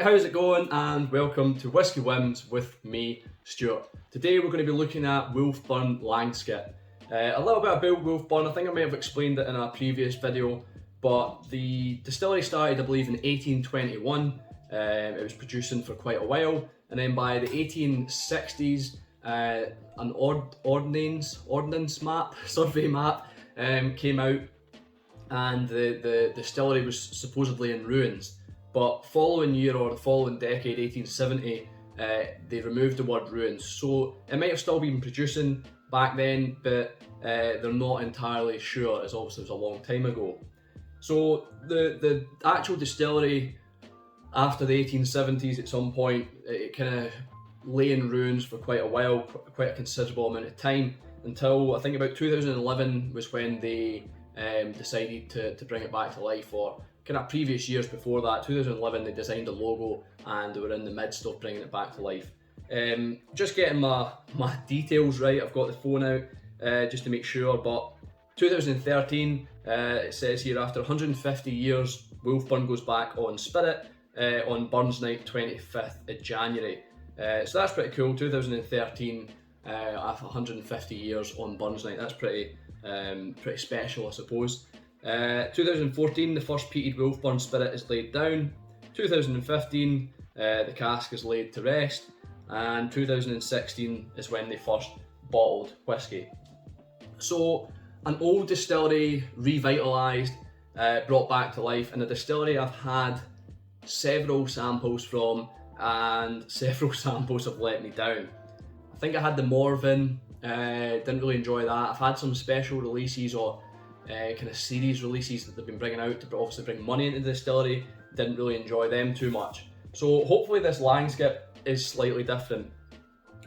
how's it going? And welcome to Whisky Wins with me, Stuart. Today we're going to be looking at Wolfburn Langskip. A little bit about Wolfburn. I think I may have explained it in a previous video, but the distillery started, I believe, in 1821. It was producing for quite a while, and then by the 1860s, an ordnance map, survey map, came out, and the distillery was supposedly in ruins. But following year or the following decade, 1870, they removed the word ruins. So it might have still been producing back then, but they're not entirely sure, as obviously it was a long time ago. So the actual distillery, after the 1870s at some point, it kind of lay in ruins for quite a while, quite a considerable amount of time, until I think about 2011 was when they decided to bring it back to life. Or kind of previous years before that, 2011, they designed a logo and they were in the midst of bringing it back to life. Just getting my details right, I've got the phone out just to make sure, but 2013, it says here, after 150 years, Wolfburn goes back on spirit on Burns Night, 25th of January. So that's pretty cool, 2013, after 150 years on Burns Night. That's pretty special, I suppose. 2014, the first peated Wolfburn spirit is laid down. 2015, the cask is laid to rest. And 2016 is when they first bottled whiskey. So an old distillery revitalised, brought back to life, and a distillery I've had several samples from, and several samples have let me down. I think I had the Morven, didn't really enjoy that. I've had some special releases or kind of series releases that they've been bringing out to obviously bring money into the distillery. Didn't really enjoy them too much. So hopefully this Langskip is slightly different.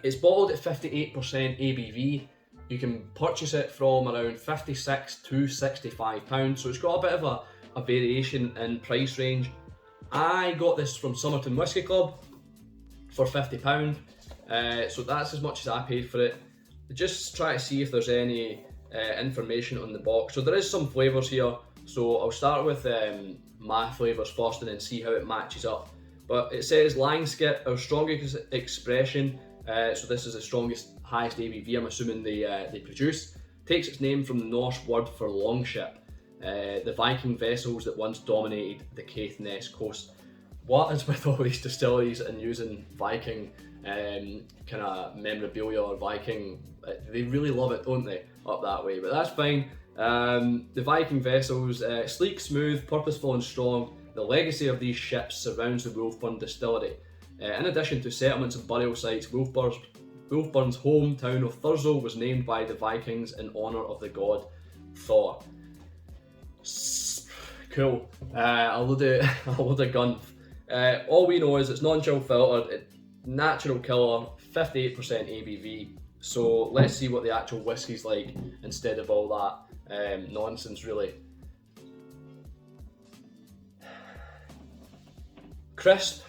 It's bottled at 58% ABV. You can purchase it from around £56 to £65, so it's got a bit of a variation in price range. I got this from Somerton Whisky Club for £50, so that's as much as I paid for it. Just try to see if there's any information on the box. So there is some flavours here, so I'll start with my flavours first and then see how it matches up. But it says Langskip, our strongest expression, so this is the strongest, highest ABV I'm assuming they produce, takes its name from the Norse word for longship, the Viking vessels that once dominated the Caithness coast. What is with all these distilleries and using Viking kind of memorabilia or Viking? They really love it, don't they, up that way, but that's fine. The Viking vessels, sleek, smooth, purposeful and strong, the legacy of these ships surrounds the Wolfburn distillery. In addition to settlements and burial sites, Wolfburn's hometown of Thurso was named by the Vikings in honour of the god Thor. Cool. A load of gun. All we know is it's non-chill filtered, natural killer, 58% ABV. So let's see what the actual whiskey's like instead of all that nonsense, really. Crisp,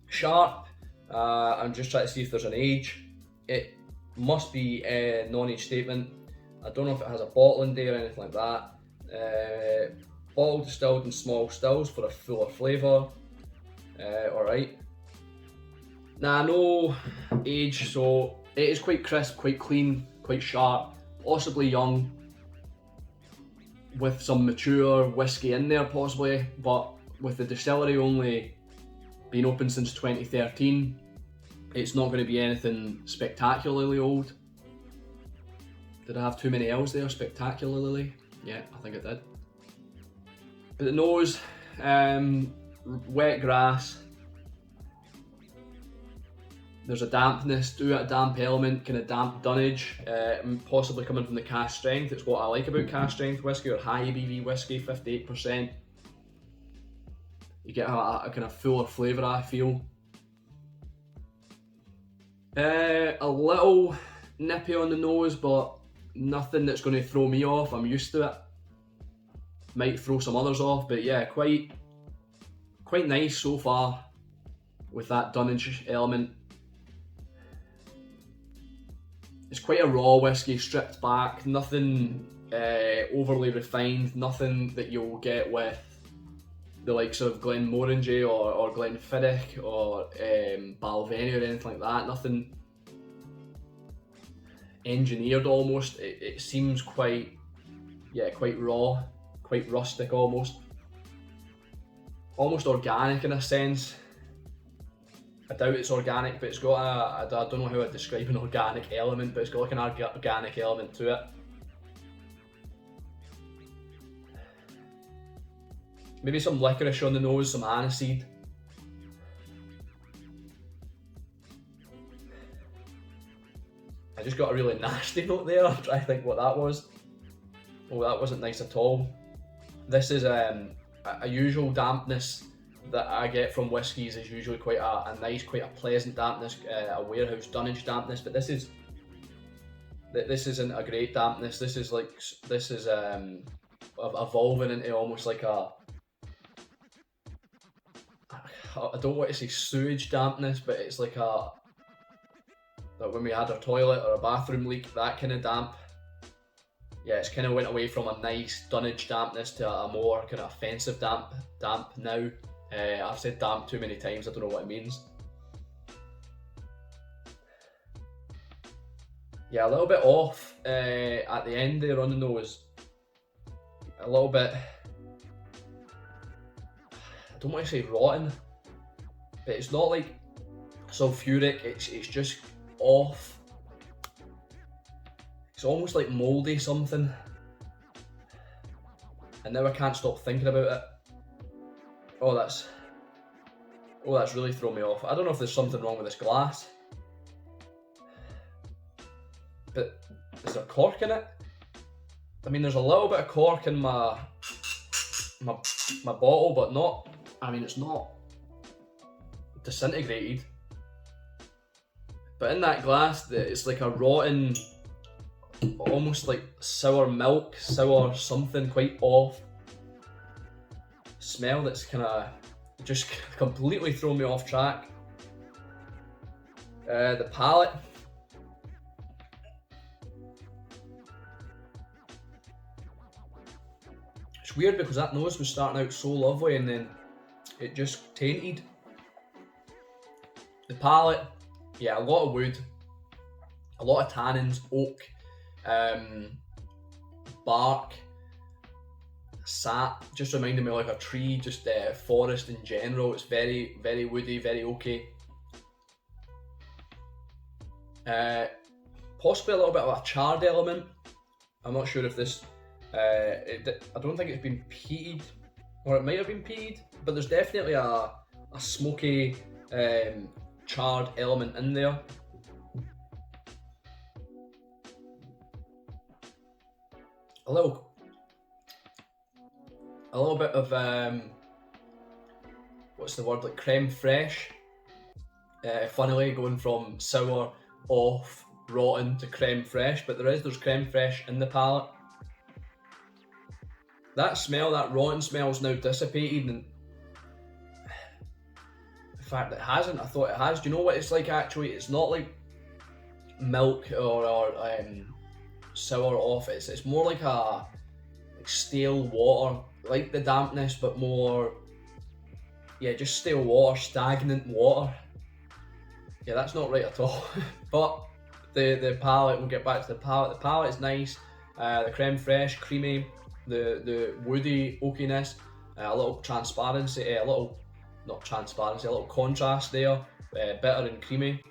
sharp. I'm just trying to see if there's an age. It must be a non-age statement. I don't know if it has a bottling day or anything like that. Bottled, distilled in small stills for a fuller flavour. Alright. Nah, no age, so it is quite crisp, quite clean, quite sharp, possibly young, with some mature whiskey in there possibly, but with the distillery only being open since 2013, it's not going to be anything spectacularly old. Did I have too many L's there? Spectacularly? Yeah, I think I did. But the nose, wet grass. There's a dampness to it, a damp element, kind of damp dunnage, possibly coming from the cask strength. It's what I like about cask strength whiskey or high ABV whiskey, 58%. You get a kind of fuller flavour, I feel. A little nippy on the nose, but nothing that's going to throw me off. I'm used to it. Might throw some others off, but yeah, quite nice so far with that dunnage element. It's quite a raw whiskey, stripped back, nothing overly refined, nothing that you'll get with the likes of Glenmorangie or Glenfiddich or Balvenie or anything like that. Nothing engineered almost. It seems quite raw, quite rustic almost organic in a sense. I doubt it's organic, but it's got I don't know how I'd describe an organic element, but it's got like an organic element to it. Maybe some licorice on the nose, some aniseed. I just got a really nasty note there. I'm trying to think what that was. Oh, that wasn't nice at all. This is a usual dampness that I get from whiskies is usually quite a nice, quite a pleasant dampness, a warehouse dunnage dampness, but this isn't a great dampness. This is evolving into almost like I don't want to say sewage dampness, but it's like when we had a toilet or a bathroom leak, that kind of damp. Yeah, it's kind of went away from a nice dunnage dampness to a more kind of offensive damp now. I've said damp too many times, I don't know what it means. Yeah, a little bit off at the end there on the nose. A little bit, I don't want to say rotten, but it's not like sulfuric, it's just off. It's almost like mouldy something. And now I can't stop thinking about it. Oh, that's really thrown me off. I don't know if there's something wrong with this glass. But is there cork in it? I mean, there's a little bit of cork in my bottle, but not, I mean, it's not disintegrated. But in that glass, it's like a rotten, almost like sour milk, sour something quite off smell that's kind of just completely thrown me off track. The palate. It's weird because that nose was starting out so lovely and then it just tainted. The palate, yeah, a lot of wood, a lot of tannins, oak, bark, sap, just reminded me of like a tree, just forest in general. It's very, very woody, very oaky. Possibly a little bit of a charred element. I'm not sure if this, I don't think it's been peated, or it might have been peated, but there's definitely a smoky, charred element in there. A little bit of what's the word, like creme fraiche. Funnily, going from sour, off, rotten to creme fraiche, but there's creme fraiche in the palate. That smell, that rotten smell, is now dissipated, and in fact it hasn't. I thought it has. Do you know what it's like actually? It's not like milk or sour off. It's more like stale water, like the dampness, but more, yeah, just stale water, stagnant water. Yeah, that's not right at all. But the palate, we'll get back to the palate. The palate is nice. The creme fraiche, creamy. The woody oakiness, a little transparency, a little contrast there, bitter and creamy.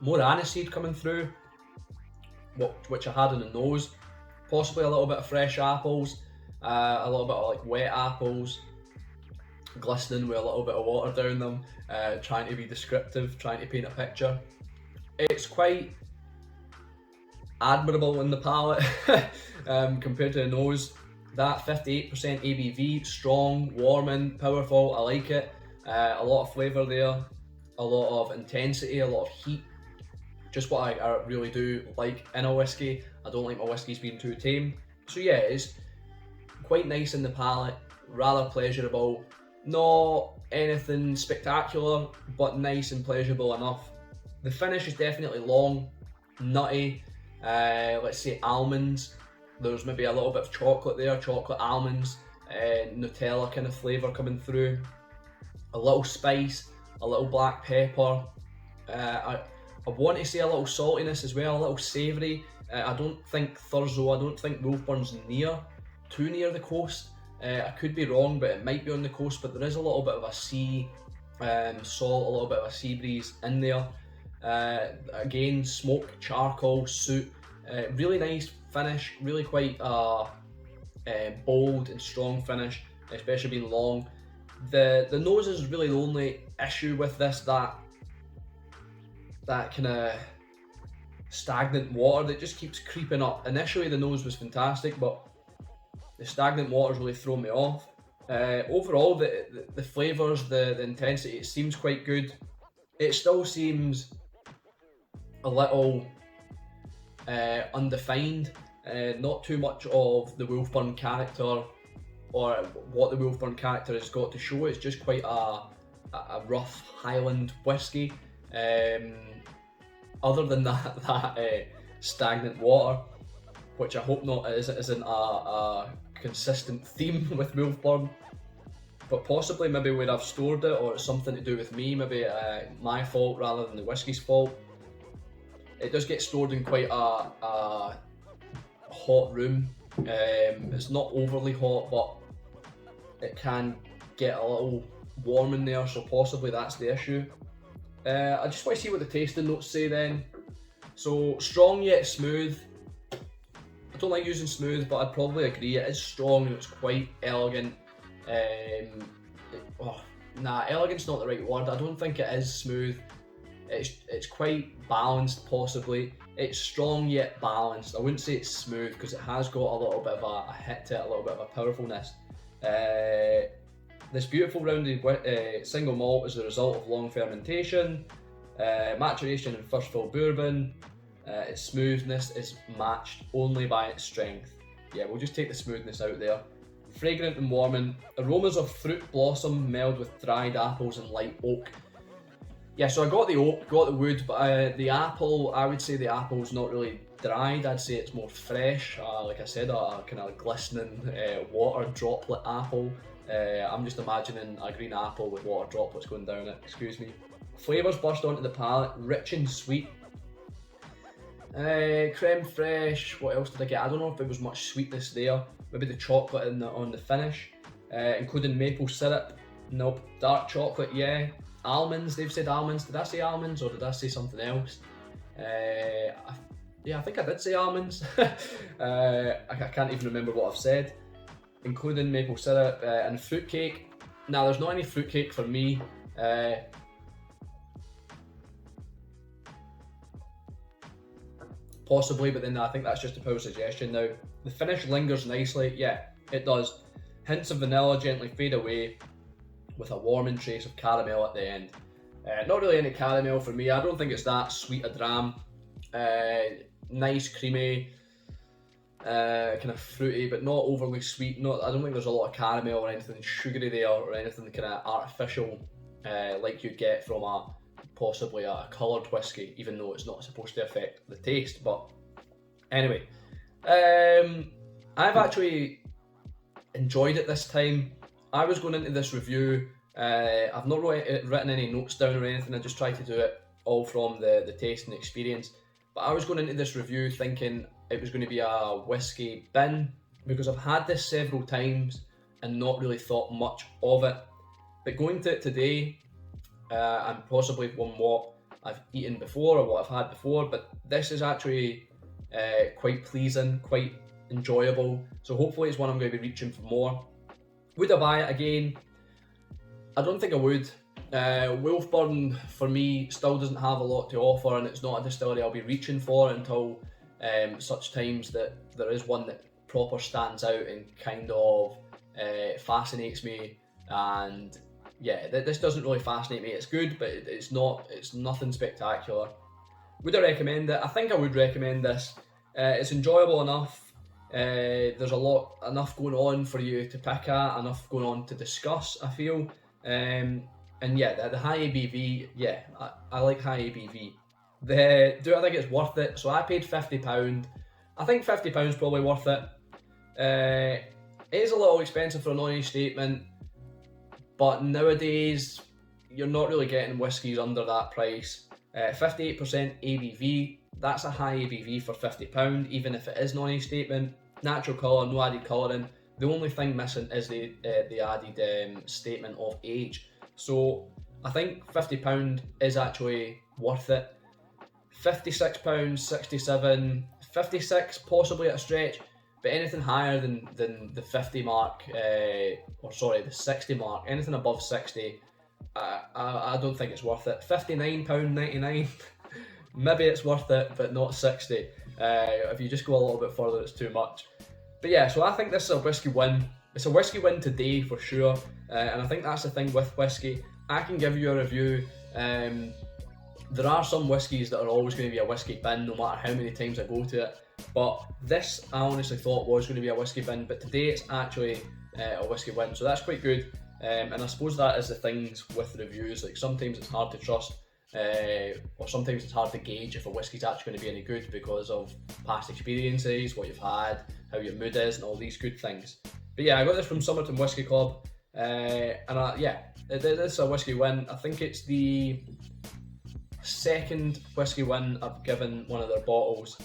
More aniseed coming through, which I had in the nose. Possibly a little bit of fresh apples, a little bit of like wet apples, glistening with a little bit of water down them, trying to be descriptive, trying to paint a picture. It's quite admirable in the palate compared to the nose. That 58% ABV, strong, warming, powerful, I like it. A lot of flavour there, a lot of intensity, a lot of heat. Just what I really do like in a whiskey. I don't like my whiskies being too tame. So yeah, it's quite nice in the palate, rather pleasurable. Not anything spectacular, but nice and pleasurable enough. The finish is definitely long, nutty, let's say almonds, There's maybe a little bit of chocolate there, chocolate almonds, Nutella kind of flavour coming through. A little spice, a little black pepper. I want to say a little saltiness as well, a little savoury. I don't think Thurso, I don't think Wolfburn's too near the coast. I could be wrong, but it might be on the coast, but there is a little bit of a sea salt, a little bit of a sea breeze in there. Again, smoke, charcoal, soot, really nice finish, really quite bold and strong finish, especially being long. The nose is really the only issue with this, that kind of stagnant water that just keeps creeping up. Initially the nose was fantastic, but the stagnant water's really thrown me off. Overall, the flavours, the intensity, it seems quite good. It still seems a little undefined, not too much of the Wolfburn character or what the Wolfburn character has got to show. It's just quite a rough Highland whiskey. Other than that stagnant water, which I hope not isn't a consistent theme with Wolfburn, but possibly maybe where I've stored it, or it's something to do with me, maybe my fault rather than the whiskey's fault. It does get stored in quite a hot room. It's not overly hot, but it can get a little warm in there, so possibly that's the issue. I just want to see what the tasting notes say then. So, strong yet smooth. I don't like using smooth, but I'd probably agree. It is strong and it's quite elegant. Elegant's not the right word. I don't think it is smooth. It's quite balanced, possibly. It's strong yet balanced. I wouldn't say it's smooth because it has got a little bit of a hit to it, a little bit of a powerfulness. This beautiful rounded single malt is the result of long fermentation, maturation in first fill bourbon. Its smoothness is matched only by its strength. Yeah, we'll just take the smoothness out there. Fragrant and warming, aromas of fruit blossom meld with dried apples and light oak. Yeah, so I got the oak, got the wood, but the apple, I would say the apple's not really dried. I'd say it's more fresh. Like I said, a kind of glistening water droplet apple. I'm just imagining a green apple with water droplets going down it, excuse me. Flavours burst onto the palate, rich and sweet. Creme fraiche, what else did I get? I don't know if there was much sweetness there. Maybe the chocolate on the finish, including maple syrup. Nope. Dark chocolate, yeah. Almonds, they've said almonds. Did I say almonds or did I say something else? Yeah, I think I did say almonds. I can't even remember what I've said. Including maple syrup and fruitcake. Now, there's not any fruitcake for me. Possibly, but then I think that's just a poor suggestion now. The finish lingers nicely. Yeah, it does. Hints of vanilla gently fade away with a warming trace of caramel at the end. Not really any caramel for me. I don't think it's that sweet a dram. Nice, creamy, kind of fruity, but not overly sweet. I don't think there's a lot of caramel or anything sugary there, or anything kind of artificial like you'd get from possibly a coloured whiskey, even though it's not supposed to affect the taste. But anyway, I've actually enjoyed it this time. I was going into this review, I've not written any notes down or anything. I just tried to do it all from the taste and experience. But I was going into this review thinking it was going to be a whiskey bin, because I've had this several times and not really thought much of it. But going to it today, and possibly from what I've eaten before or what I've had before, but this is actually quite pleasing, quite enjoyable. So hopefully it's one I'm going to be reaching for more. Would I buy it again? I don't think I would. Wolfburn for me still doesn't have a lot to offer, and it's not a distillery I'll be reaching for until such times that there is one that proper stands out and kind of fascinates me. And yeah, this doesn't really fascinate me. It's good, but it's nothing spectacular. Would I recommend it? I think I would recommend this. It's enjoyable enough. There's enough going on for you to pick at, enough going on to discuss, I feel. And yeah, the high ABV, yeah, I like high ABV. Do I think it's worth it? So I paid £50 I think £50 is probably worth it. It is a little expensive for a non-age statement, but nowadays you're not really getting whiskies under that price. 58% ABV, that's a high ABV for £50, even if it is non-age statement. Natural colour, no added colouring. The only thing missing is the added statement of age. So I think £50 is actually worth it. £56, 67, 56 possibly at a stretch, but anything higher than the 50 mark, or sorry, the 60 mark, anything above 60, I don't think it's worth it. £59.99, maybe it's worth it, but not 60. If you just go a little bit further, it's too much. But yeah, so I think this is a whiskey win. It's a whiskey win today for sure, and I think that's the thing with whiskey. I can give you a review. There are some whiskies that are always going to be a whiskey bin no matter how many times I go to it, but this I honestly thought was going to be a whiskey bin, but today it's actually a whiskey win, so that's quite good. And I suppose that is the things with reviews, like sometimes it's hard to trust, or sometimes it's hard to gauge if a whiskey's actually going to be any good because of past experiences, what you've had, how your mood is, and all these good things. But yeah, I got this from Somerton Whisky Club, and yeah, it is a whiskey win. I think it's the second whiskey win I've given one of their bottles,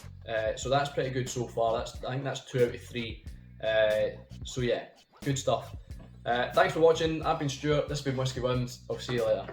so that's pretty good so far. I think that's 2 out of 3. So yeah, good stuff. Thanks for watching. I've been Stuart. This has been Whisky Wins. I'll see you later.